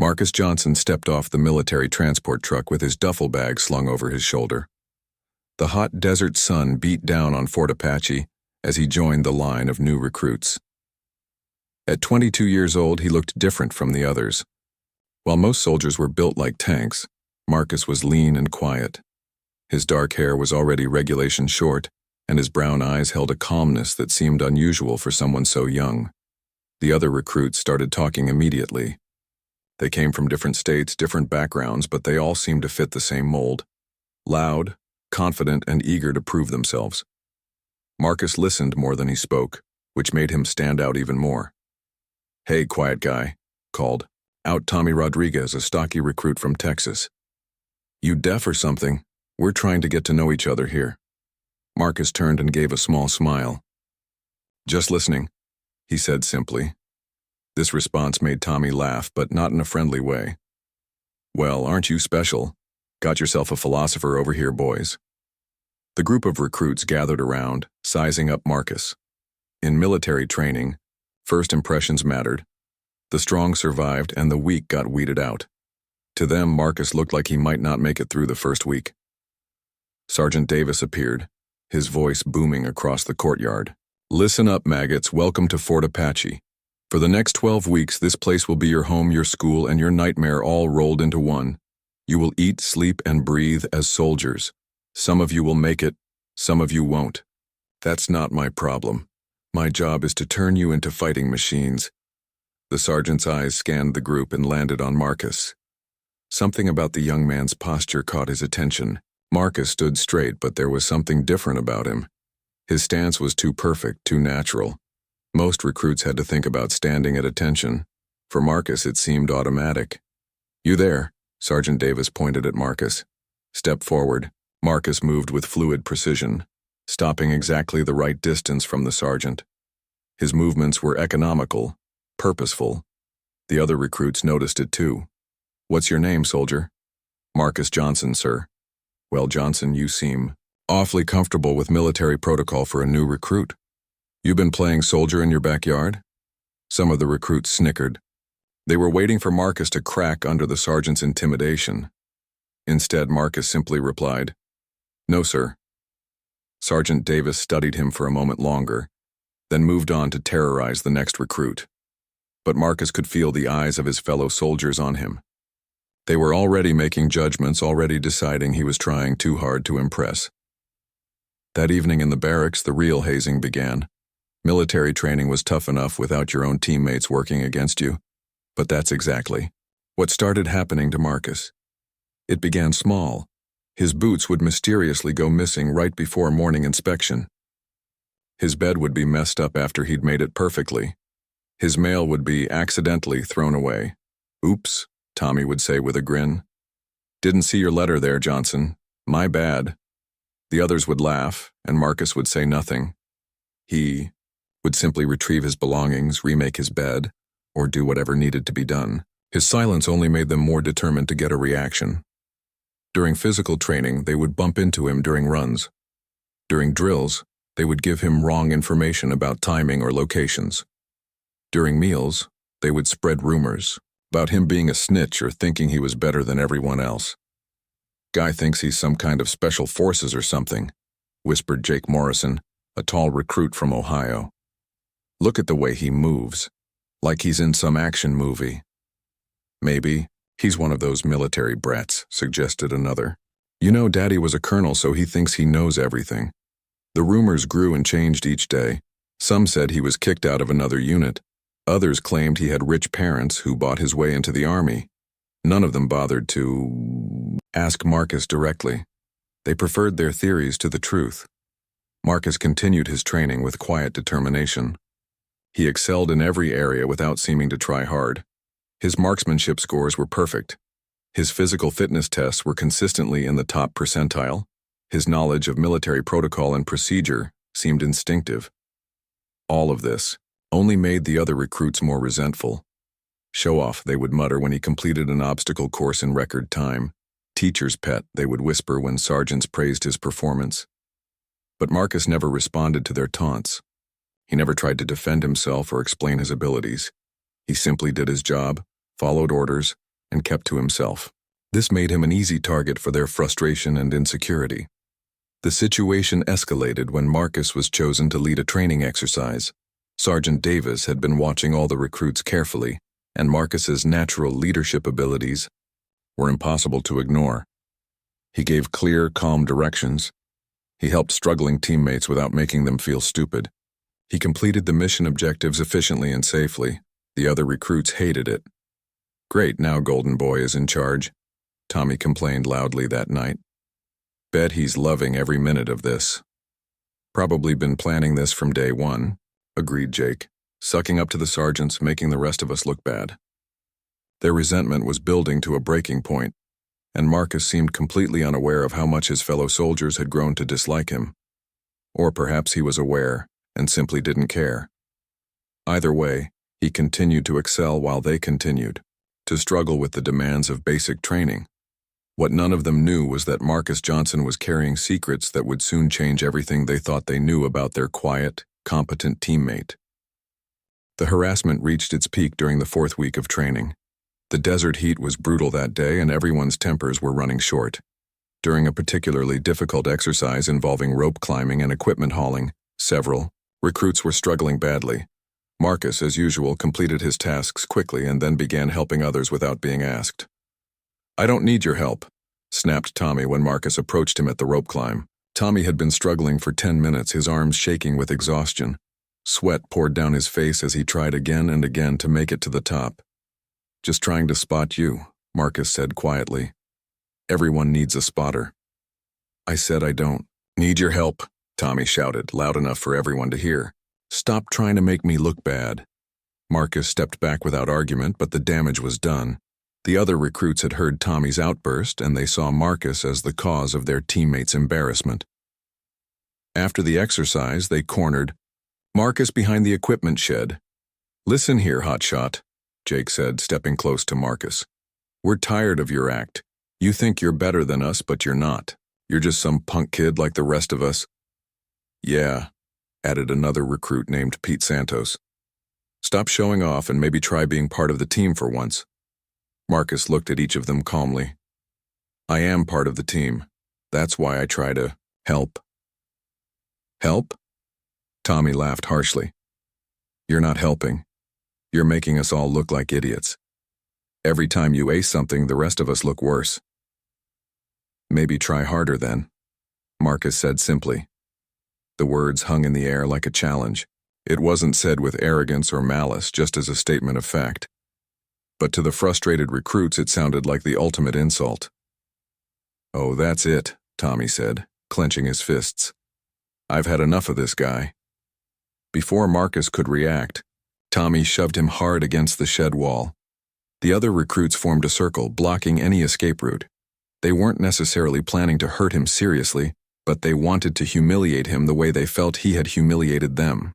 Marcus Johnson stepped off the military transport truck with his duffel bag slung over his shoulder. The hot desert sun beat down on Fort Apache as he joined the line of new recruits. At 22 years old, he looked different from the others. While most soldiers were built like tanks, Marcus was lean and quiet. His dark hair was already regulation short, and his brown eyes held a calmness that seemed unusual for someone so young. The other recruits started talking immediately. They came from different states, different backgrounds, but they all seemed to fit the same mold. Loud, confident, and eager to prove themselves. Marcus listened more than he spoke, which made him stand out even more. "Hey, quiet guy," called out Tommy Rodriguez, a stocky recruit from Texas. "You deaf or something? We're trying to get to know each other here." Marcus turned and gave a small smile. "Just listening," he said simply. This response made Tommy laugh, but not in a friendly way. "Well, aren't you special? Got yourself a philosopher over here, boys." The group of recruits gathered around, sizing up Marcus. In military training, first impressions mattered. The strong survived and the weak got weeded out. To them, Marcus looked like he might not make it through the first week. Sergeant Davis appeared, his voice booming across the courtyard. "Listen up, maggots. Welcome to Fort Apache. For the next 12 weeks, this place will be your home, your school, and your nightmare all rolled into one. You will eat, sleep, and breathe as soldiers. Some of you will make it, some of you won't. That's not my problem. My job is to turn you into fighting machines." The sergeant's eyes scanned the group and landed on Marcus. Something about the young man's posture caught his attention. Marcus stood straight, but there was something different about him. His stance was too perfect, too natural. Most recruits had to think about standing at attention. For Marcus, it seemed automatic. "You there?" Sergeant Davis pointed at Marcus. "Step forward." Marcus moved with fluid precision, stopping exactly the right distance from the sergeant. His movements were economical, purposeful. The other recruits noticed it too. "What's your name, soldier?" "Marcus Johnson, sir." "Well, Johnson, you seem awfully comfortable with military protocol for a new recruit. You been playing soldier in your backyard?" Some of the recruits snickered. They were waiting for Marcus to crack under the sergeant's intimidation. Instead, Marcus simply replied, "No, sir." Sergeant Davis studied him for a moment longer, then moved on to terrorize the next recruit. But Marcus could feel the eyes of his fellow soldiers on him. They were already making judgments, already deciding he was trying too hard to impress. That evening in the barracks, the real hazing began. Military training was tough enough without your own teammates working against you. But that's exactly what started happening to Marcus. It began small. His boots would mysteriously go missing right before morning inspection. His bed would be messed up after he'd made it perfectly. His mail would be accidentally thrown away. "Oops," Tommy would say with a grin. "Didn't see your letter there, Johnson. My bad." The others would laugh, and Marcus would say nothing. He would simply retrieve his belongings, remake his bed, or do whatever needed to be done. His silence only made them more determined to get a reaction. During physical training, they would bump into him during runs. During drills, they would give him wrong information about timing or locations. During meals, they would spread rumors about him being a snitch or thinking he was better than everyone else. "Guy thinks he's some kind of special forces or something," whispered Jake Morrison, a tall recruit from Ohio. "Look at the way he moves, like he's in some action movie." "Maybe he's one of those military brats," suggested another. "You know, Daddy was a colonel, so he thinks he knows everything." The rumors grew and changed each day. Some said he was kicked out of another unit. Others claimed he had rich parents who bought his way into the army. None of them bothered to ask Marcus directly. They preferred their theories to the truth. Marcus continued his training with quiet determination. He excelled in every area without seeming to try hard. His marksmanship scores were perfect. His physical fitness tests were consistently in the top percentile. His knowledge of military protocol and procedure seemed instinctive. All of this only made the other recruits more resentful. "Show off," they would mutter when he completed an obstacle course in record time. "Teacher's pet," they would whisper when sergeants praised his performance. But Marcus never responded to their taunts. He never tried to defend himself or explain his abilities. He simply did his job, followed orders, and kept to himself. This made him an easy target for their frustration and insecurity. The situation escalated when Marcus was chosen to lead a training exercise. Sergeant Davis had been watching all the recruits carefully, and Marcus's natural leadership abilities were impossible to ignore. He gave clear, calm directions. He helped struggling teammates without making them feel stupid. He completed the mission objectives efficiently and safely. The other recruits hated it. "Great, now Golden Boy is in charge," Tommy complained loudly that night. "Bet he's loving every minute of this." "Probably been planning this from day one," agreed Jake, sucking up to the sergeants, making the rest of us look bad. Their resentment was building to a breaking point, and Marcus seemed completely unaware of how much his fellow soldiers had grown to dislike him. Or perhaps he was aware and simply didn't care. Either way, he continued to excel while they continued to struggle with the demands of basic training. What none of them knew was that Marcus Johnson was carrying secrets that would soon change everything they thought they knew about their quiet, competent teammate. The harassment reached its peak during the 4th week of training. The desert heat was brutal that day, and everyone's tempers were running short. During a particularly difficult exercise involving rope climbing and equipment hauling, several recruits were struggling badly. Marcus, as usual, completed his tasks quickly and then began helping others without being asked. "I don't need your help," snapped Tommy when Marcus approached him at the rope climb. Tommy had been struggling for 10 minutes, his arms shaking with exhaustion. Sweat poured down his face as he tried again and again to make it to the top. "Just trying to spot you," Marcus said quietly. "Everyone needs a spotter." "I said I don't need your help," Tommy shouted, loud enough for everyone to hear. "Stop trying to make me look bad." Marcus stepped back without argument, but the damage was done. The other recruits had heard Tommy's outburst, and they saw Marcus as the cause of their teammates' embarrassment. After the exercise, they cornered Marcus behind the equipment shed. "Listen here, hotshot," Jake said, stepping close to Marcus. "We're tired of your act. You think you're better than us, but you're not. You're just some punk kid like the rest of us." "Yeah," added another recruit named Pete Santos. "Stop showing off and maybe try being part of the team for once." Marcus looked at each of them calmly. "I am part of the team. That's why I try to help." "Help?" Tommy laughed harshly. "You're not helping. You're making us all look like idiots. Every time you ace something, the rest of us look worse." "Maybe try harder then," Marcus said simply. The words hung in the air like a challenge. It wasn't said with arrogance or malice, just as a statement of fact. But to the frustrated recruits, it sounded like the ultimate insult. "Oh, that's it," Tommy said, clenching his fists. "I've had enough of this guy." Before Marcus could react, Tommy shoved him hard against the shed wall. The other recruits formed a circle, blocking any escape route. They weren't necessarily planning to hurt him seriously, but they wanted to humiliate him the way they felt he had humiliated them.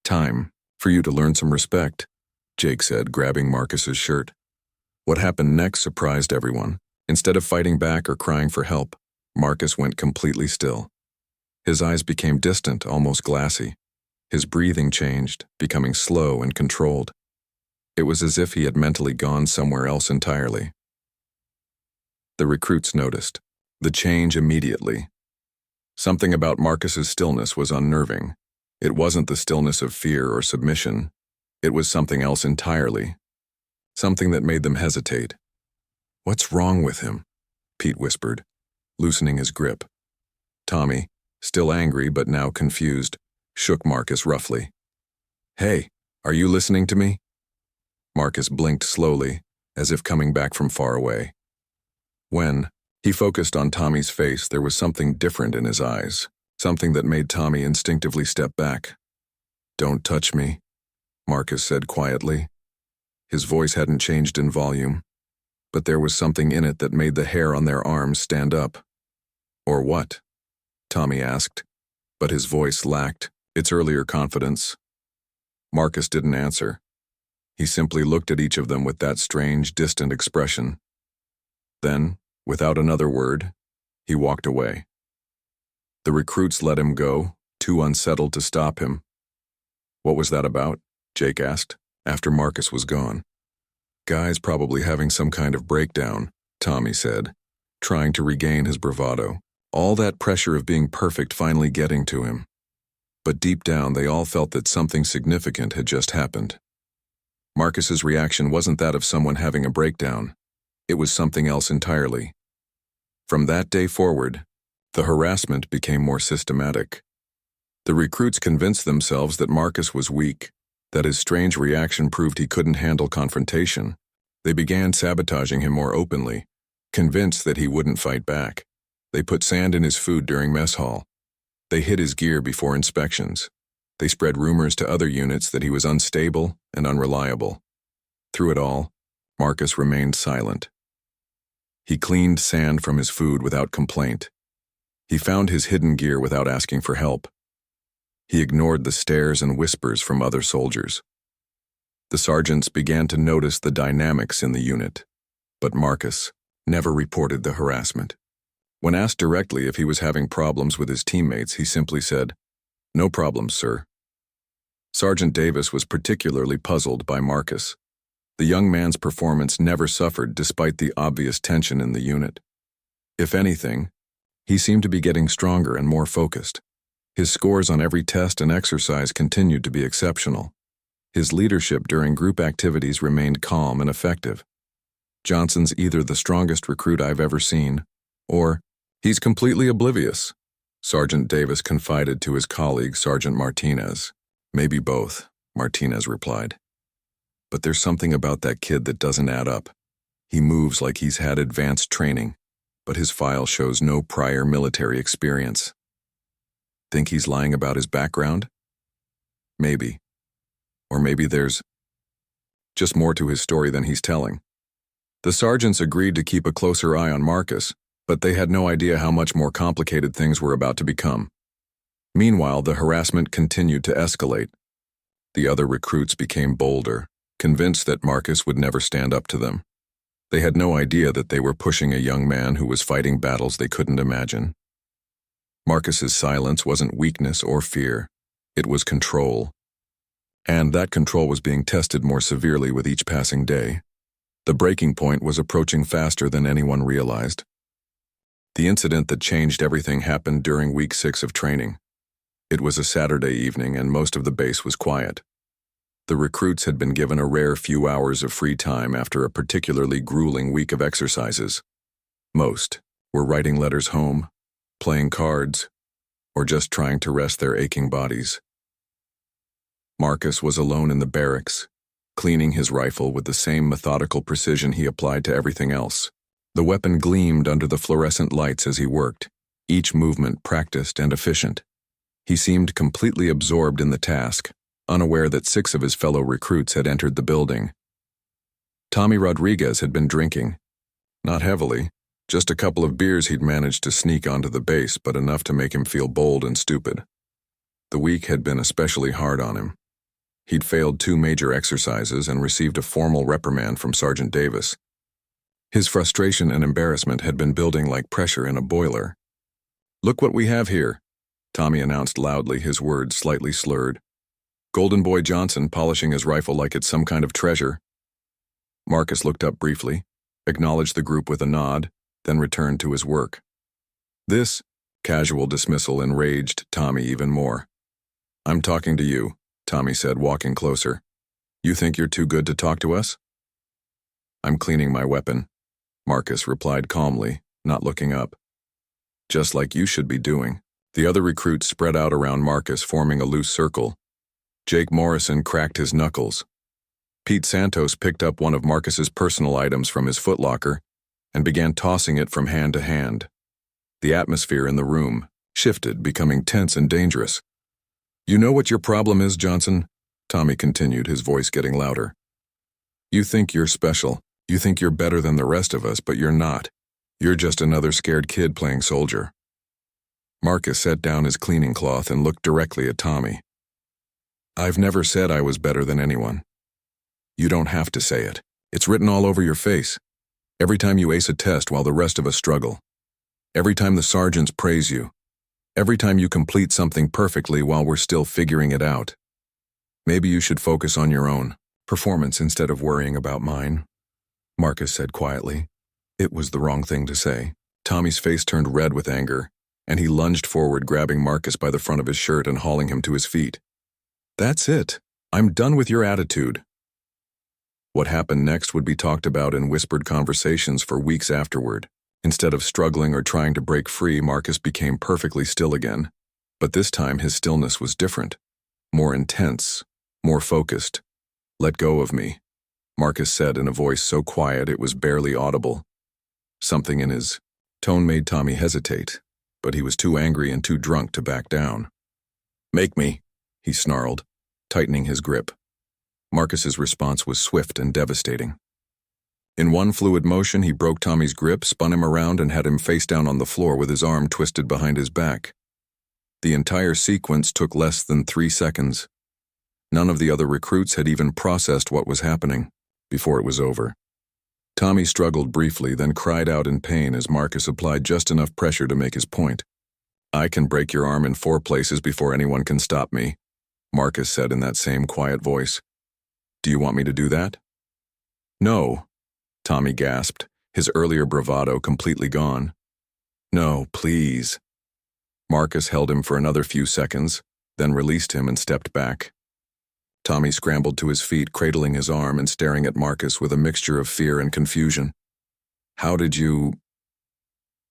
"Time for you to learn some respect," Jake said, grabbing Marcus's shirt. What happened next surprised everyone. Instead of fighting back or crying for help, Marcus went completely still. His eyes became distant, almost glassy. His breathing changed, becoming slow and controlled. It was as if he had mentally gone somewhere else entirely. The recruits noticed the change immediately. Something about Marcus's stillness was unnerving. It wasn't the stillness of fear or submission. It was something else entirely. Something that made them hesitate. "What's wrong with him?" Pete whispered, loosening his grip. Tommy, still angry but now confused, shook Marcus roughly. "Hey, are you listening to me?" Marcus blinked slowly, as if coming back from far away. When he focused on Tommy's face, there was something different in his eyes, something that made Tommy instinctively step back. "Don't touch me," Marcus said quietly. His voice hadn't changed in volume, but there was something in it that made the hair on their arms stand up. "Or what?" Tommy asked, but his voice lacked its earlier confidence. Marcus didn't answer. He simply looked at each of them with that strange, distant expression. Then, without another word, he walked away. The recruits let him go, too unsettled to stop him. "What was that about?" Jake asked, after Marcus was gone. Guy's probably having some kind of breakdown, Tommy said, trying to regain his bravado. All that pressure of being perfect finally getting to him. But deep down, they all felt that something significant had just happened. Marcus's reaction wasn't that of someone having a breakdown. It was something else entirely. From that day forward, the harassment became more systematic. The recruits convinced themselves that Marcus was weak, that his strange reaction proved he couldn't handle confrontation. They began sabotaging him more openly, convinced that he wouldn't fight back. They put sand in his food during mess hall. They hid his gear before inspections. They spread rumors to other units that he was unstable and unreliable. Through it all, Marcus remained silent. He cleaned sand from his food without complaint. He found his hidden gear without asking for help. He ignored the stares and whispers from other soldiers. The sergeants began to notice the dynamics in the unit, but Marcus never reported the harassment. When asked directly if he was having problems with his teammates, he simply said, "No problems, sir." Sergeant Davis was particularly puzzled by Marcus. The young man's performance never suffered despite the obvious tension in the unit. If anything, he seemed to be getting stronger and more focused. His scores on every test and exercise continued to be exceptional. His leadership during group activities remained calm and effective. "Johnson's either the strongest recruit I've ever seen, or he's completely oblivious," Sergeant Davis confided to his colleague, Sergeant Martinez. "Maybe both," Martinez replied. "But there's something about that kid that doesn't add up. He moves like he's had advanced training, but his file shows no prior military experience." Think he's lying about his background? Maybe. Or maybe there's just more to his story than he's telling. The sergeants agreed to keep a closer eye on Marcus, but they had no idea how much more complicated things were about to become. Meanwhile, the harassment continued to escalate. The other recruits became bolder, convinced that Marcus would never stand up to them. They had no idea that they were pushing a young man who was fighting battles they couldn't imagine. Marcus's silence wasn't weakness or fear. It was control. And that control was being tested more severely with each passing day. The breaking point was approaching faster than anyone realized. The incident that changed everything happened during week 6 of training. It was a Saturday evening and most of the base was quiet. The recruits had been given a rare few hours of free time after a particularly grueling week of exercises. Most were writing letters home, playing cards, or just trying to rest their aching bodies. Marcus was alone in the barracks, cleaning his rifle with the same methodical precision he applied to everything else. The weapon gleamed under the fluorescent lights as he worked, each movement practiced and efficient. He seemed completely absorbed in the task, unaware that 6 of his fellow recruits had entered the building. Tommy Rodriguez had been drinking. Not heavily, just a couple of beers he'd managed to sneak onto the base, but enough to make him feel bold and stupid. The week had been especially hard on him. He'd failed 2 major exercises and received a formal reprimand from Sergeant Davis. His frustration and embarrassment had been building like pressure in a boiler. "Look what we have here," Tommy announced loudly, his words slightly slurred. "Golden Boy Johnson polishing his rifle like it's some kind of treasure." Marcus looked up briefly, acknowledged the group with a nod, then returned to his work. This casual dismissal enraged Tommy even more. "I'm talking to you," Tommy said, walking closer. "You think you're too good to talk to us?" "I'm cleaning my weapon," Marcus replied calmly, not looking up. "Just like you should be doing." The other recruits spread out around Marcus, forming a loose circle. Jake Morrison cracked his knuckles. Pete Santos picked up one of Marcus's personal items from his footlocker and began tossing it from hand to hand. The atmosphere in the room shifted, becoming tense and dangerous. "You know what your problem is, Johnson?" Tommy continued, his voice getting louder. "You think you're special. You think you're better than the rest of us, but you're not. You're just another scared kid playing soldier." Marcus set down his cleaning cloth and looked directly at Tommy. "I've never said I was better than anyone. You don't have to say it. It's written all over your face. Every time you ace a test while the rest of us struggle. Every time the sergeants praise you. Every time you complete something perfectly while we're still figuring it out. Maybe you should focus on your own performance instead of worrying about mine." Marcus said quietly. It was the wrong thing to say. Tommy's face turned red with anger, and he lunged forward, grabbing Marcus by the front of his shirt and hauling him to his feet. That's it. I'm done with your attitude. What happened next would be talked about in whispered conversations for weeks afterward. Instead of struggling or trying to break free, Marcus became perfectly still again. But this time his stillness was different. More intense. More focused. Let go of me, Marcus said in a voice so quiet it was barely audible. Something in his tone made Tommy hesitate, but he was too angry and too drunk to back down. Make me, he snarled, tightening his grip. Marcus's response was swift and devastating. In one fluid motion, he broke Tommy's grip, spun him around, and had him face down on the floor with his arm twisted behind his back. The entire sequence took less than 3 seconds. None of the other recruits had even processed what was happening before it was over. Tommy struggled briefly, then cried out in pain as Marcus applied just enough pressure to make his point. I can break your arm in 4 places before anyone can stop me, Marcus said in that same quiet voice. Do you want me to do that? No, Tommy gasped, his earlier bravado completely gone. No, please. Marcus held him for another few seconds, then released him and stepped back. Tommy scrambled to his feet, cradling his arm and staring at Marcus with a mixture of fear and confusion. How did you...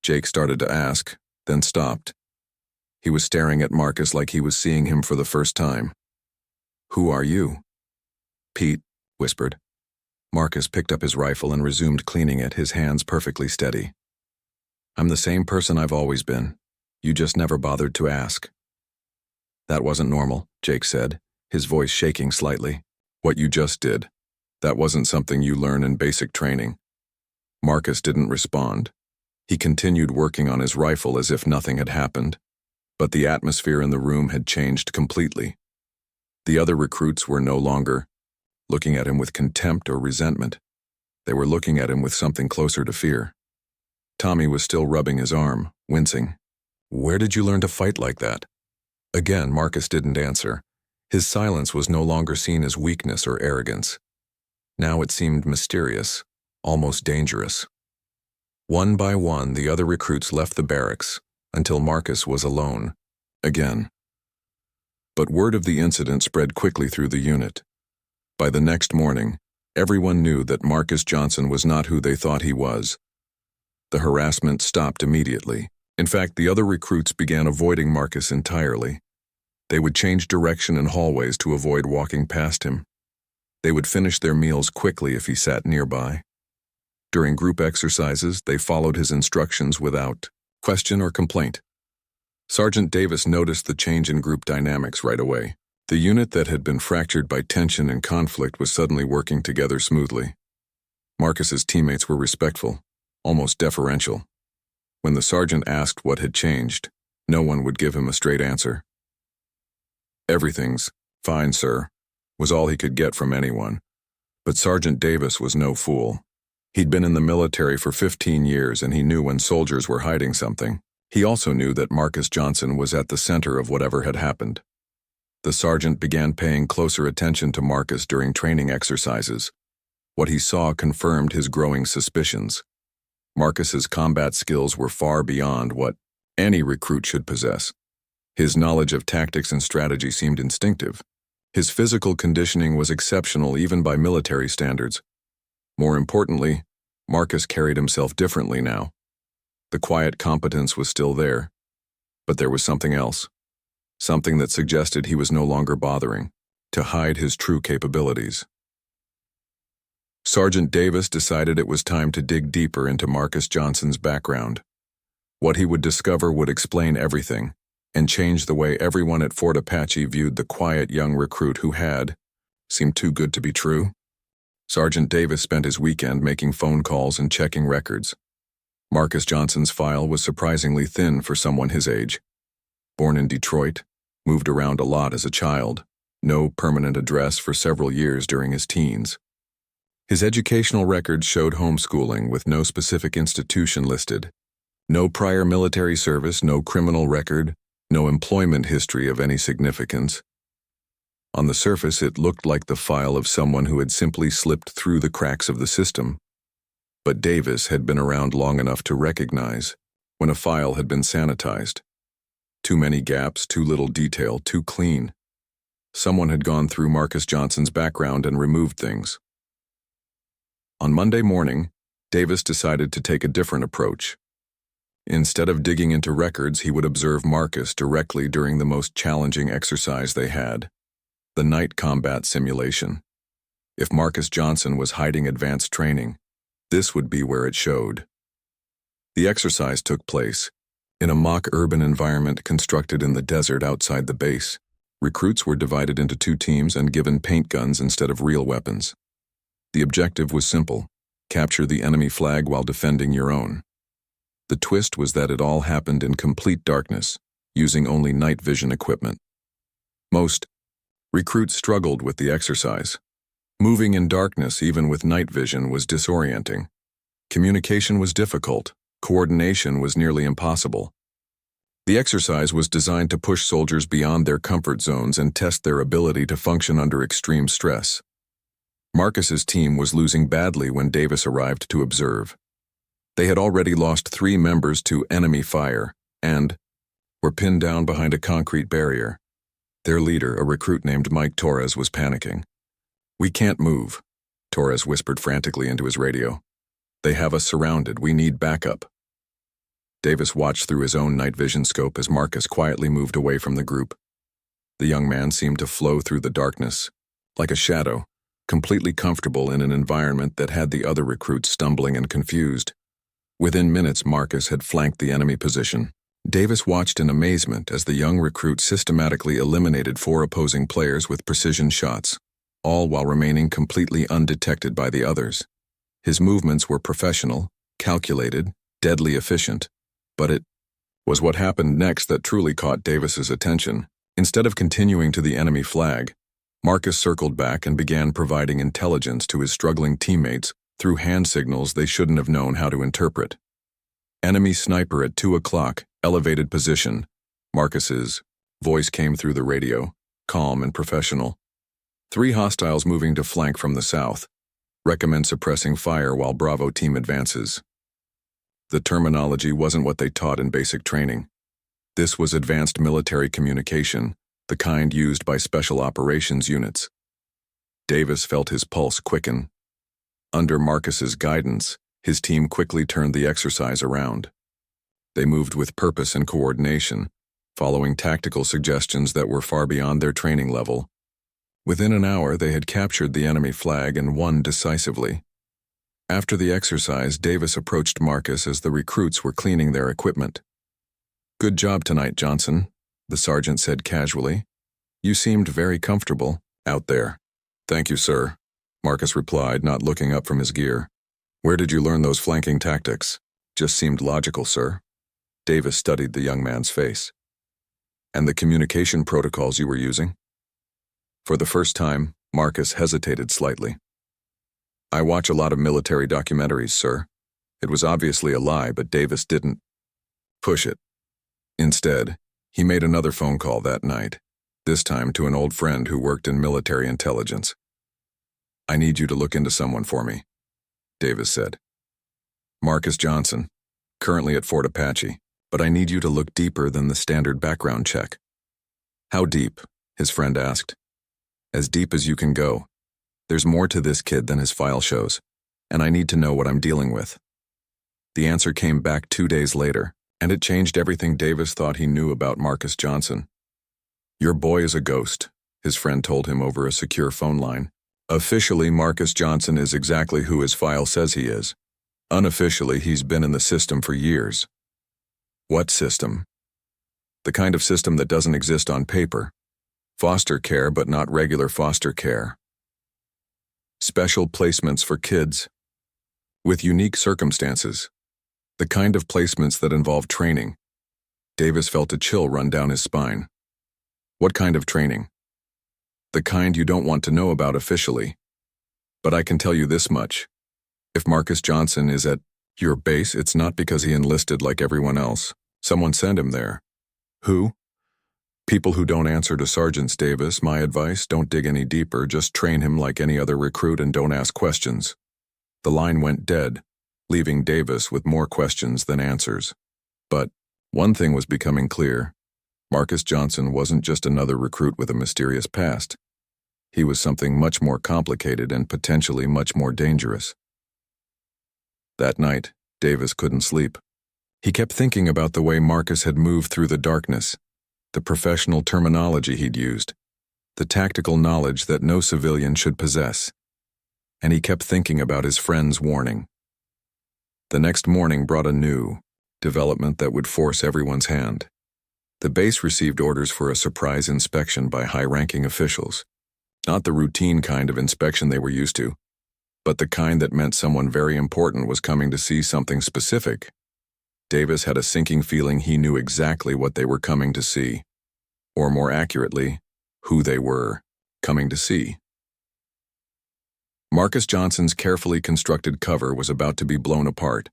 Jake started to ask, then stopped. He was staring at Marcus like he was seeing him for the first time. Who are you? Pete whispered. Marcus picked up his rifle and resumed cleaning it, his hands perfectly steady. I'm the same person I've always been. You just never bothered to ask. That wasn't normal, Jake said, his voice shaking slightly. What you just did. That wasn't something you learn in basic training. Marcus didn't respond. He continued working on his rifle as if nothing had happened. But the atmosphere in the room had changed completely. The other recruits were no longer looking at him with contempt or resentment. They were looking at him with something closer to fear. Tommy was still rubbing his arm, wincing. Where did you learn to fight like that? Again, Marcus didn't answer. His silence was no longer seen as weakness or arrogance. Now it seemed mysterious, almost dangerous. One by one, the other recruits left the barracks, until Marcus was alone, again. But word of the incident spread quickly through the unit. By the next morning, everyone knew that Marcus Johnson was not who they thought he was. The harassment stopped immediately. In fact, the other recruits began avoiding Marcus entirely. They would change direction in hallways to avoid walking past him. They would finish their meals quickly if he sat nearby. During group exercises, they followed his instructions without question or complaint. Sergeant Davis noticed the change in group dynamics right away. The unit that had been fractured by tension and conflict was suddenly working together smoothly. Marcus's teammates were respectful, almost deferential. When the sergeant asked what had changed, no one would give him a straight answer. Everything's fine, sir, was all he could get from anyone. But Sergeant Davis was no fool. He'd been in the military for 15 years and he knew when soldiers were hiding something. He also knew that Marcus Johnson was at the center of whatever had happened. The sergeant began paying closer attention to Marcus during training exercises. What he saw confirmed his growing suspicions. Marcus's combat skills were far beyond what any recruit should possess. His knowledge of tactics and strategy seemed instinctive. His physical conditioning was exceptional even by military standards. More importantly, Marcus carried himself differently now. The quiet competence was still there, but there was something else. Something that suggested he was no longer bothering to hide his true capabilities. Sergeant Davis decided it was time to dig deeper into Marcus Johnson's background. What he would discover would explain everything and change the way everyone at Fort Apache viewed the quiet young recruit who seemed too good to be true. Sergeant Davis spent his weekend making phone calls and checking records. Marcus Johnson's file was surprisingly thin for someone his age. Born in Detroit, moved around a lot as a child, no permanent address for several years during his teens. His educational records showed homeschooling with no specific institution listed. No prior military service, no criminal record, no employment history of any significance. On the surface, it looked like the file of someone who had simply slipped through the cracks of the system. But Davis had been around long enough to recognize when a file had been sanitized. Too many gaps, too little detail, too clean. Someone had gone through Marcus Johnson's background and removed things. On Monday morning, Davis decided to take a different approach. Instead of digging into records, he would observe Marcus directly during the most challenging exercise they had, the night combat simulation. If Marcus Johnson was hiding advanced training, this would be where it showed. The exercise took place in a mock urban environment constructed in the desert outside the base. Recruits were divided into 2 teams and given paint guns instead of real weapons. The objective was simple: capture the enemy flag while defending your own. The twist was that it all happened in complete darkness, using only night vision equipment. Most recruits struggled with the exercise. Moving in darkness, even with night vision, was disorienting. Communication was difficult. Coordination was nearly impossible. The exercise was designed to push soldiers beyond their comfort zones and test their ability to function under extreme stress. Marcus's team was losing badly when Davis arrived to observe. They had already lost 3 members to enemy fire and were pinned down behind a concrete barrier. Their leader, a recruit named Mike Torres, was panicking. "We can't move," Torres whispered frantically into his radio. "They have us surrounded. We need backup." Davis watched through his own night vision scope as Marcus quietly moved away from the group. The young man seemed to flow through the darkness, like a shadow, completely comfortable in an environment that had the other recruits stumbling and confused. Within minutes, Marcus had flanked the enemy position. Davis watched in amazement as the young recruit systematically eliminated 4 opposing players with precision shots, all while remaining completely undetected by the others. His movements were professional, calculated, deadly efficient, but it was what happened next that truly caught Davis's attention. Instead of continuing to the enemy flag, Marcus circled back and began providing intelligence to his struggling teammates through hand signals they shouldn't have known how to interpret. "Enemy sniper at 2 o'clock, elevated position." Marcus's voice came through the radio, calm and professional. "3 hostiles moving to flank from the south. Recommend suppressing fire while Bravo team advances." The terminology wasn't what they taught in basic training. This was advanced military communication, the kind used by special operations units. Davis felt his pulse quicken. Under Marcus's guidance, his team quickly turned the exercise around. They moved with purpose and coordination, following tactical suggestions that were far beyond their training level. Within an hour, they had captured the enemy flag and won decisively. After the exercise, Davis approached Marcus as the recruits were cleaning their equipment. "Good job tonight, Johnson," the sergeant said casually. "You seemed very comfortable out there." "Thank you, sir," Marcus replied, not looking up from his gear. "Where did you learn those flanking tactics?" "Just seemed logical, sir." Davis studied the young man's face. "And the communication protocols you were using?" For the first time, Marcus hesitated slightly. "I watch a lot of military documentaries, sir." It was obviously a lie, but Davis didn't push it. Instead, he made another phone call that night, this time to an old friend who worked in military intelligence. "I need you to look into someone for me," Davis said. "Marcus Johnson, currently at Fort Apache, but I need you to look deeper than the standard background check." "How deep?" his friend asked. "As deep as you can go. There's more to this kid than his file shows, and I need to know what I'm dealing with." The answer came back 2 days later, and it changed everything Davis thought he knew about Marcus Johnson. "Your boy is a ghost," his friend told him over a secure phone line. "Officially, Marcus Johnson is exactly who his file says he is. Unofficially, he's been in the system for years." "What system?" "The kind of system that doesn't exist on paper. Foster care, but not regular foster care. Special placements for kids with unique circumstances. The kind of placements that involve training." Davis felt a chill run down his spine. "What kind of training?" "The kind you don't want to know about officially. But I can tell you this much. If Marcus Johnson is at your base, it's not because he enlisted like everyone else. Someone sent him there." "Who?" "People who don't answer to sergeants, Davis. My advice, don't dig any deeper. Just train him like any other recruit and don't ask questions." The line went dead. leaving Davis with more questions than answers. But one thing was becoming clear. Marcus Johnson wasn't just another recruit with a mysterious past. He was something much more complicated and potentially much more dangerous. That night, Davis couldn't sleep. He kept thinking about the way Marcus had moved through the darkness, the professional terminology he'd used, the tactical knowledge that no civilian should possess. And he kept thinking about his friend's warning. The next morning brought a new development that would force everyone's hand. The base received orders for a surprise inspection by high-ranking officials. Not the routine kind of inspection they were used to, but the kind that meant someone very important was coming to see something specific. Davis had a sinking feeling he knew exactly what they were coming to see, or more accurately, who they were coming to see. Marcus Johnson's carefully constructed cover was about to be blown apart,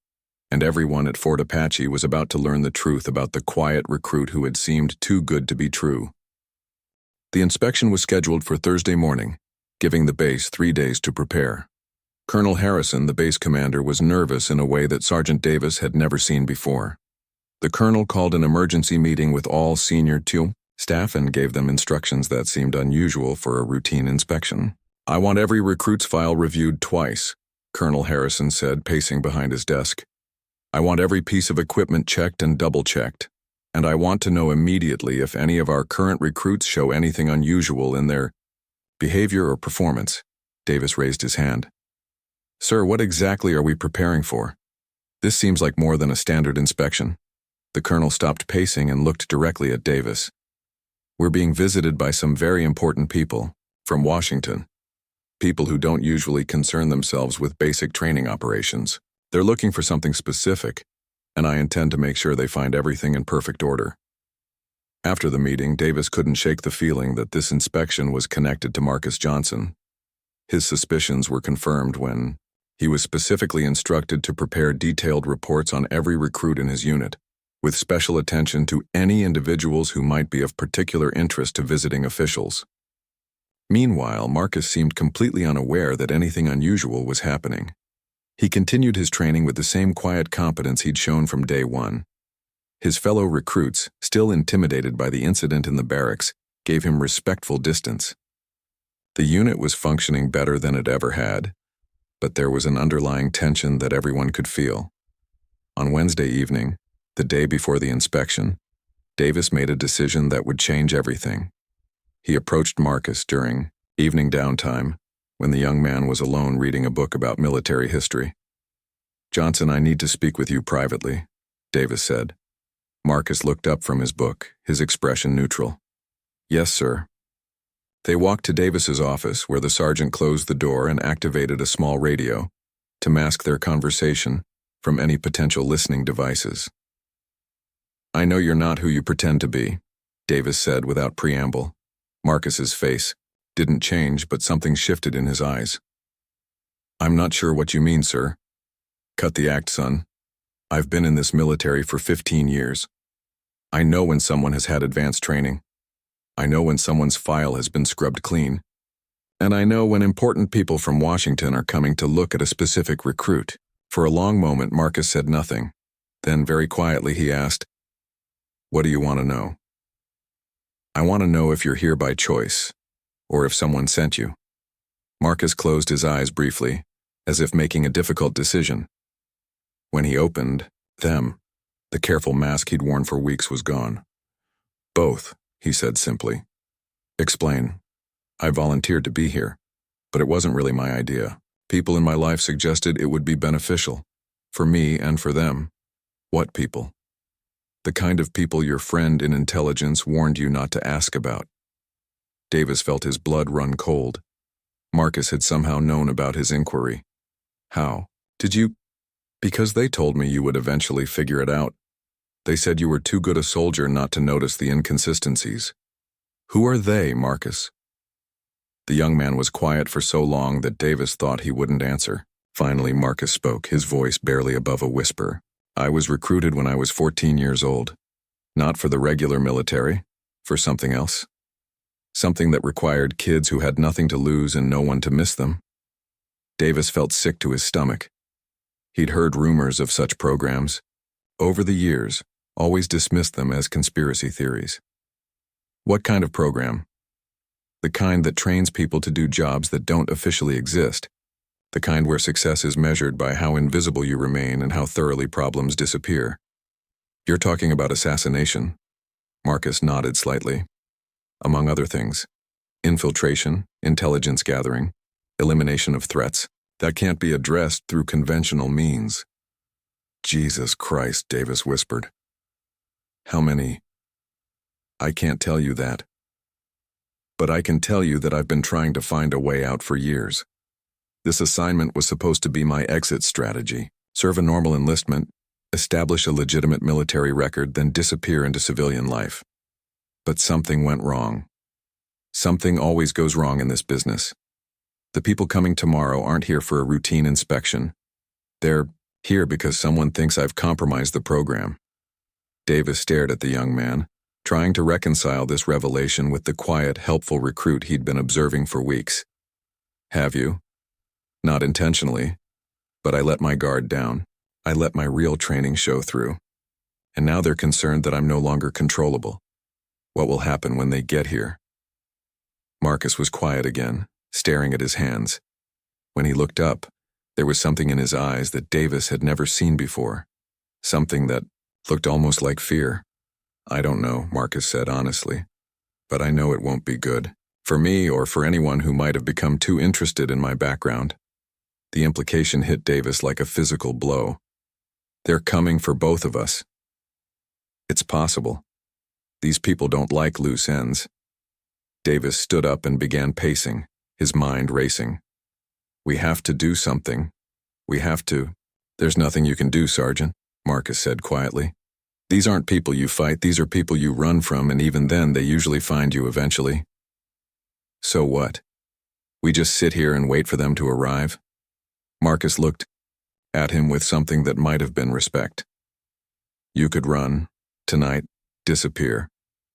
and everyone at Fort Apache was about to learn the truth about the quiet recruit who had seemed too good to be true. The inspection was scheduled for Thursday morning, giving the base 3 days to prepare. Colonel Harrison, the base commander, was nervous in a way that Sergeant Davis had never seen before. The colonel called an emergency meeting with all senior TU staff and gave them instructions that seemed unusual for a routine inspection. "I want every recruit's file reviewed twice," Colonel Harrison said, pacing behind his desk. "I want every piece of equipment checked and double-checked, and I want to know immediately if any of our current recruits show anything unusual in their behavior or performance." Davis raised his hand. "Sir, what exactly are we preparing for? This seems like more than a standard inspection." The colonel stopped pacing and looked directly at Davis. "We're being visited by some very important people from Washington. People who don't usually concern themselves with basic training operations. They're looking for something specific, and I intend to make sure they find everything in perfect order." After the meeting, Davis couldn't shake the feeling that this inspection was connected to Marcus Johnson. His suspicions were confirmed when he was specifically instructed to prepare detailed reports on every recruit in his unit, with special attention to any individuals who might be of particular interest to visiting officials. Meanwhile, Marcus seemed completely unaware that anything unusual was happening. He continued his training with the same quiet competence he'd shown from day one. His fellow recruits, still intimidated by the incident in the barracks, gave him respectful distance. The unit was functioning better than it ever had, but there was an underlying tension that everyone could feel. On Wednesday evening, the day before the inspection, Davis made a decision that would change everything. He approached Marcus during evening downtime, when the young man was alone reading a book about military history. "Johnson, I need to speak with you privately," Davis said. Marcus looked up from his book, his expression neutral. "Yes, sir." They walked to Davis's office, where the sergeant closed the door and activated a small radio to mask their conversation from any potential listening devices. "I know you're not who you pretend to be," Davis said without preamble. Marcus's face didn't change, but something shifted in his eyes. "I'm not sure what you mean, sir." "Cut the act, son. I've been in this military for 15 years. I know when someone has had advanced training. I know when someone's file has been scrubbed clean. And I know when important people from Washington are coming to look at a specific recruit." For a long moment, Marcus said nothing. Then, very quietly, he asked, "What do you want to know?" "I want to know if you're here by choice, or if someone sent you." Marcus closed his eyes briefly, as if making a difficult decision. When he opened them, the careful mask he'd worn for weeks was gone. "Both," he said simply. "Explain." "I volunteered to be here, but it wasn't really my idea. People in my life suggested it would be beneficial, for me and for them." "What people?" "The kind of people your friend in intelligence warned you not to ask about." Davis felt his blood run cold. Marcus had somehow known about his inquiry. "How? Did you?" "Because they told me you would eventually figure it out. They said you were too good a soldier not to notice the inconsistencies." "Who are they, Marcus?" The young man was quiet for so long that Davis thought he wouldn't answer. Finally, Marcus spoke, his voice barely above a whisper. "I was recruited when I was 14 years old. Not for the regular military, for something else. Something that required kids who had nothing to lose and no one to miss them." Davis felt sick to his stomach. He'd heard rumors of such programs. Over the years, always dismissed them as conspiracy theories. What kind of program? The kind that trains people to do jobs that don't officially exist. The kind where success is measured by how invisible you remain and how thoroughly problems disappear. You're talking about assassination. Marcus nodded slightly. Among other things. Infiltration, intelligence gathering, elimination of threats that can't be addressed through conventional means. Jesus Christ, Davis whispered. How many? I can't tell you that. But I can tell you that I've been trying to find a way out for years. This assignment was supposed to be my exit strategy. Serve a normal enlistment, establish a legitimate military record, then disappear into civilian life. But something went wrong. Something always goes wrong in this business. The people coming tomorrow aren't here for a routine inspection. They're here because someone thinks I've compromised the program. Davis stared at the young man, trying to reconcile this revelation with the quiet, helpful recruit he'd been observing for weeks. Have you? Not intentionally, but I let my guard down. I let my real training show through. And now they're concerned that I'm no longer controllable. What will happen when they get here? Marcus was quiet again, staring at his hands. When he looked up, there was something in his eyes that Davis had never seen before. Something that looked almost like fear. I don't know, Marcus said honestly. But I know it won't be good. For me or for anyone who might have become too interested in my background. The implication hit Davis like a physical blow. They're coming for both of us. It's possible. These people don't like loose ends. Davis stood up and began pacing, his mind racing. We have to do something. We have to. There's nothing you can do, Sergeant, Marcus said quietly. These aren't people you fight, these are people you run from, and even then they usually find you eventually. So what? We just sit here and wait for them to arrive? Marcus looked at him with something that might have been respect. You could run, tonight, disappear.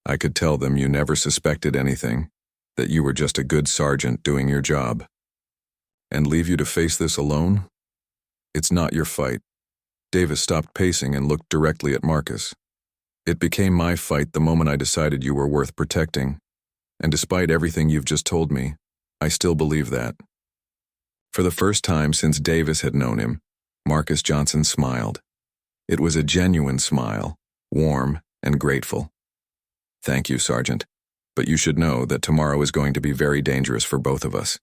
I could tell them you never suspected anything, that you were just a good sergeant doing your job. And leave you to face this alone? It's not your fight. Davis stopped pacing and looked directly at Marcus. It became my fight the moment I decided you were worth protecting. And despite everything you've just told me, I still believe that. For the first time since Davis had known him, Marcus Johnson smiled. It was a genuine smile, warm and grateful. Thank you, Sergeant, but you should know that tomorrow is going to be very dangerous for both of us.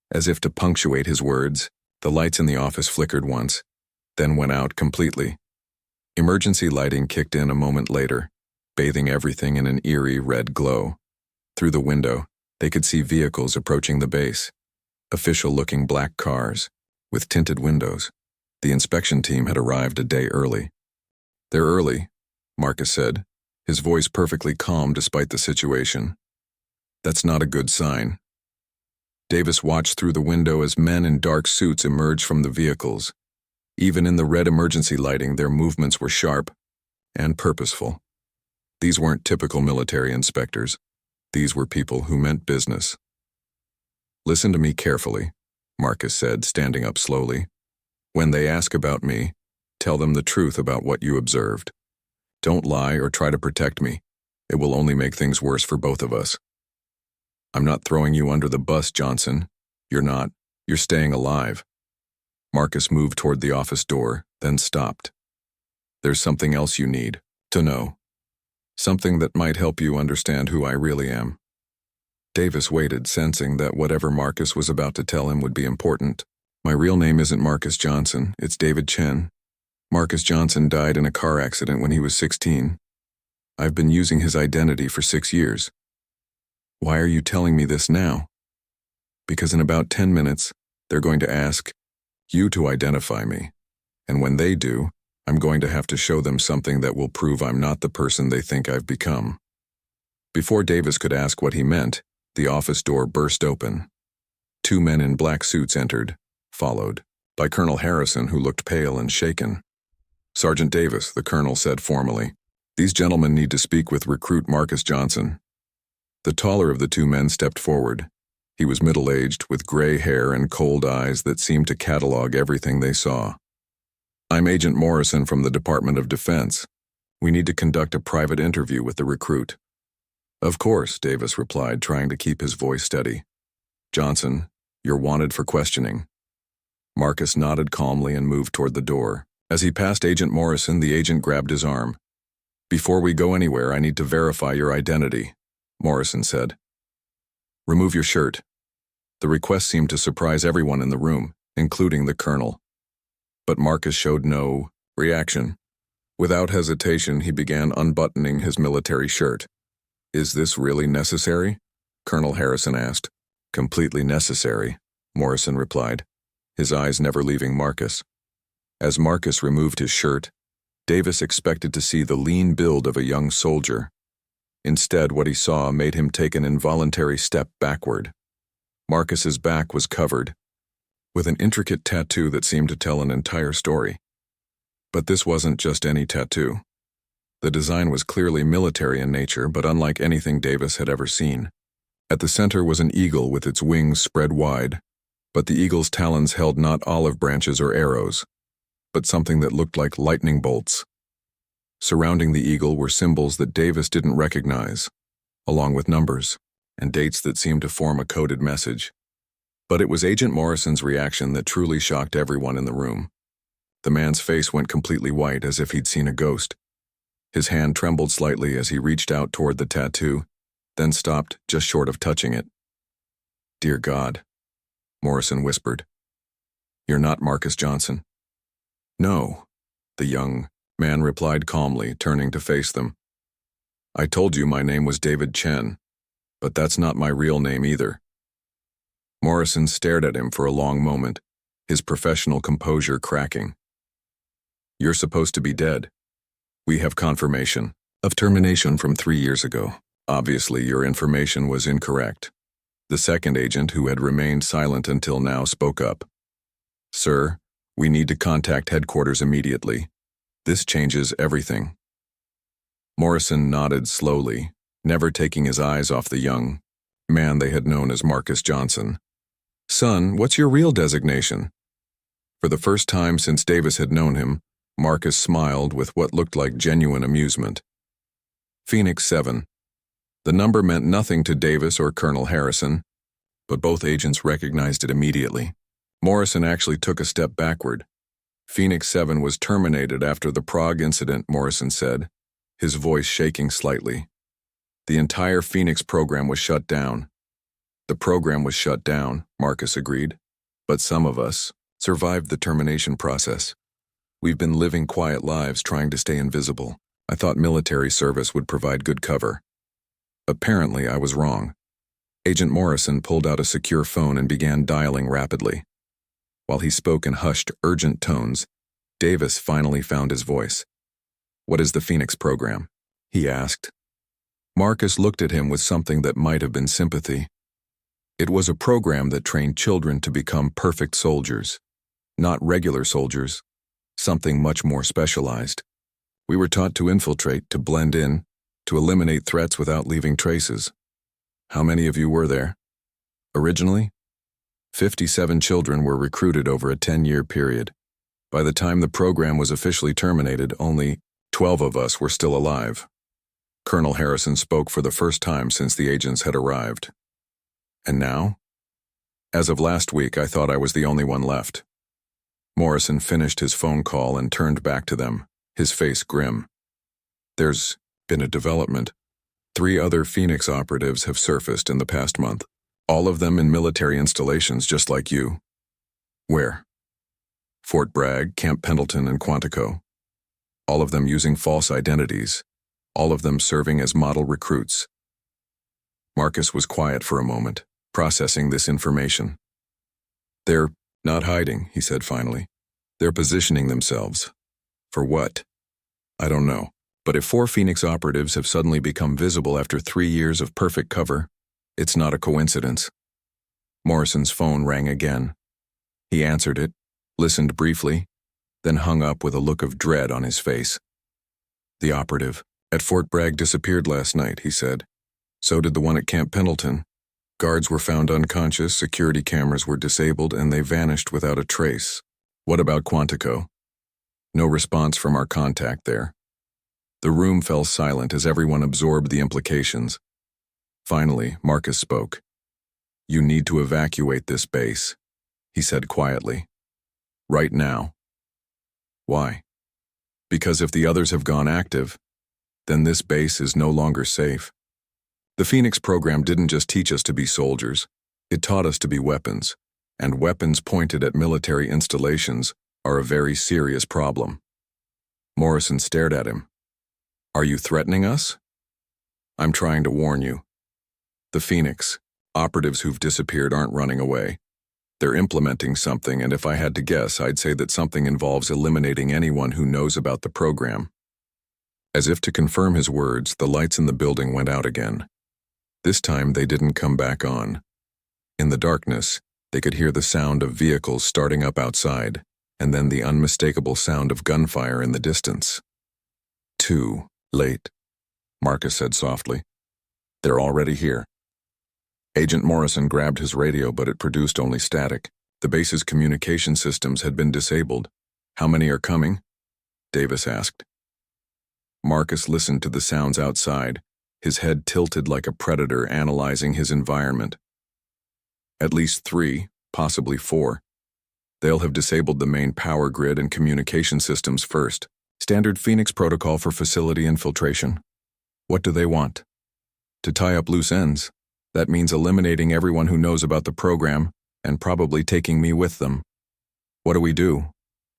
As if to punctuate his words, the lights in the office flickered once, then went out completely. Emergency lighting kicked in a moment later, bathing everything in an eerie red glow. Through the window, they could see vehicles approaching the base. Official-looking black cars, with tinted windows. The inspection team had arrived a day early. They're early, Marcus said, his voice perfectly calm despite the situation. That's not a good sign. Davis watched through the window as men in dark suits emerged from the vehicles. Even in the red emergency lighting, their movements were sharp and purposeful. These weren't typical military inspectors. These were people who meant business. Listen to me carefully, Marcus said, standing up slowly. When they ask about me, tell them the truth about what you observed. Don't lie or try to protect me. It will only make things worse for both of us. I'm not throwing you under the bus, Johnson. You're not. You're staying alive. Marcus moved toward the office door, then stopped. There's something else you need to know. Something that might help you understand who I really am. Davis waited, sensing that whatever Marcus was about to tell him would be important. My real name isn't Marcus Johnson, it's David Chen. Marcus Johnson died in a car accident when he was 16. I've been using his identity for 6 years. Why are you telling me this now? Because in about 10 minutes, they're going to ask you to identify me. And when they do, I'm going to have to show them something that will prove I'm not the person they think I've become. Before Davis could ask what he meant, the office door burst open. 2 men in black suits entered, followed by Colonel Harrison, who looked pale and shaken. Sergeant Davis, the colonel said formally, these gentlemen need to speak with recruit Marcus Johnson. The taller of the 2 men stepped forward. He was middle-aged, with gray hair and cold eyes that seemed to catalog everything they saw. I'm Agent Morrison from the Department of Defense. We need to conduct a private interview with the recruit. Of course, Davis replied, trying to keep his voice steady. Johnson, you're wanted for questioning. Marcus nodded calmly and moved toward the door. As he passed Agent Morrison, the agent grabbed his arm. Before we go anywhere, I need to verify your identity, Morrison said. Remove your shirt. The request seemed to surprise everyone in the room, including the colonel. But Marcus showed no reaction. Without hesitation, he began unbuttoning his military shirt. Is this really necessary? Colonel Harrison asked. Completely necessary, Morrison replied, his eyes never leaving Marcus. As Marcus removed his shirt, Davis expected to see the lean build of a young soldier. Instead, what he saw made him take an involuntary step backward. Marcus's back was covered, with an intricate tattoo that seemed to tell an entire story. But this wasn't just any tattoo. The design was clearly military in nature, but unlike anything Davis had ever seen. At the center was an eagle with its wings spread wide, but the eagle's talons held not olive branches or arrows, but something that looked like lightning bolts. Surrounding the eagle were symbols that Davis didn't recognize, along with numbers and dates that seemed to form a coded message. But it was Agent Morrison's reaction that truly shocked everyone in the room. The man's face went completely white, as if he'd seen a ghost. His hand trembled slightly as he reached out toward the tattoo, then stopped just short of touching it. Dear God, Morrison whispered. You're not Marcus Johnson. No, the young man replied calmly, turning to face them. I told you my name was David Chen, but that's not my real name either. Morrison stared at him for a long moment, his professional composure cracking. You're supposed to be dead. We have confirmation of termination from 3 years ago. Obviously, your information was incorrect. The second agent, who had remained silent until now, spoke up. Sir, we need to contact headquarters immediately. This changes everything. Morrison nodded slowly, never taking his eyes off the young man they had known as Marcus Johnson. Son, what's your real designation? For the first time since Davis had known him, Marcus smiled with what looked like genuine amusement. Phoenix 7. The number meant nothing to Davis or Colonel Harrison, but both agents recognized it immediately. Morrison actually took a step backward. Phoenix 7 was terminated after the Prague incident, Morrison said, his voice shaking slightly. The entire Phoenix program was shut down. The program was shut down, Marcus agreed, but some of us survived the termination process. We've been living quiet lives trying to stay invisible. I thought military service would provide good cover. Apparently, I was wrong. Agent Morrison pulled out a secure phone and began dialing rapidly. While he spoke in hushed, urgent tones, Davis finally found his voice. What is the Phoenix program? He asked. Marcus looked at him with something that might have been sympathy. It was a program that trained children to become perfect soldiers, not regular soldiers, something much more specialized. We were taught to infiltrate, to blend in, to eliminate threats without leaving traces. How many of you were there? Originally, 57 children were recruited over a 10-year period. By the time the program was officially terminated, only 12 of us were still alive. Colonel Harrison spoke for the first time since the agents had arrived. And now? As of last week, I thought I was the only one left. Morrison finished his phone call and turned back to them, his face grim. There's been a development. 3 other Phoenix operatives have surfaced in the past month, all of them in military installations just like you. Where? Fort Bragg, Camp Pendleton, and Quantico. All of them using false identities, all of them serving as model recruits. Marcus was quiet for a moment, processing this information. They're not hiding, he said finally. They're positioning themselves. For what? I don't know. But if 4 Phoenix operatives have suddenly become visible after 3 years of perfect cover, it's not a coincidence. Morrison's phone rang again. He answered it, listened briefly, then hung up with a look of dread on his face. The operative at Fort Bragg disappeared last night, he said. So did the one at Camp Pendleton. Guards were found unconscious, security cameras were disabled, and they vanished without a trace. What about Quantico? No response from our contact there. The room fell silent as everyone absorbed the implications. Finally, Marcus spoke. "You need to evacuate this base," he said quietly. "Right now." "Why?" "Because if the others have gone active, then this base is no longer safe." The Phoenix program didn't just teach us to be soldiers, it taught us to be weapons, and weapons pointed at military installations are a very serious problem. Morrison stared at him. "Are you threatening us?" "I'm trying to warn you. The Phoenix, operatives who've disappeared aren't running away. They're implementing something, and if I had to guess, I'd say that something involves eliminating anyone who knows about the program." As if to confirm his words, the lights in the building went out again. This time they didn't come back on. In the darkness, they could hear the sound of vehicles starting up outside, and then the unmistakable sound of gunfire in the distance. "Too late," Marcus said softly. "They're already here." Agent Morrison grabbed his radio, but it produced only static. The base's communication systems had been disabled. "How many are coming?" Davis asked. Marcus listened to the sounds outside, his head tilted like a predator analyzing his environment. "At least 3, possibly 4. They'll have disabled the main power grid and communication systems first. Standard Phoenix protocol for facility infiltration. What do they want?" "To tie up loose ends. That means eliminating everyone who knows about the program and probably taking me with them." "What do we do?"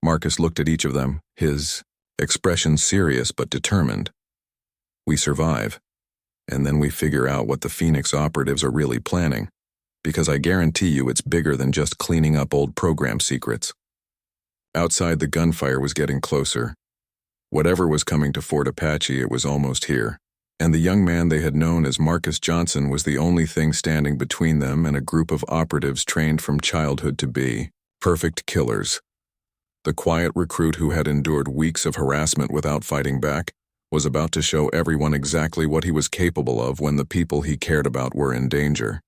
Marcus looked at each of them, his expression serious but determined. "We survive, and then we figure out what the Phoenix operatives are really planning, because I guarantee you it's bigger than just cleaning up old program secrets." Outside, the gunfire was getting closer. Whatever was coming to Fort Apache, it was almost here, and the young man they had known as Marcus Johnson was the only thing standing between them and a group of operatives trained from childhood to be perfect killers. The quiet recruit who had endured weeks of harassment without fighting back was about to show everyone exactly what he was capable of when the people he cared about were in danger.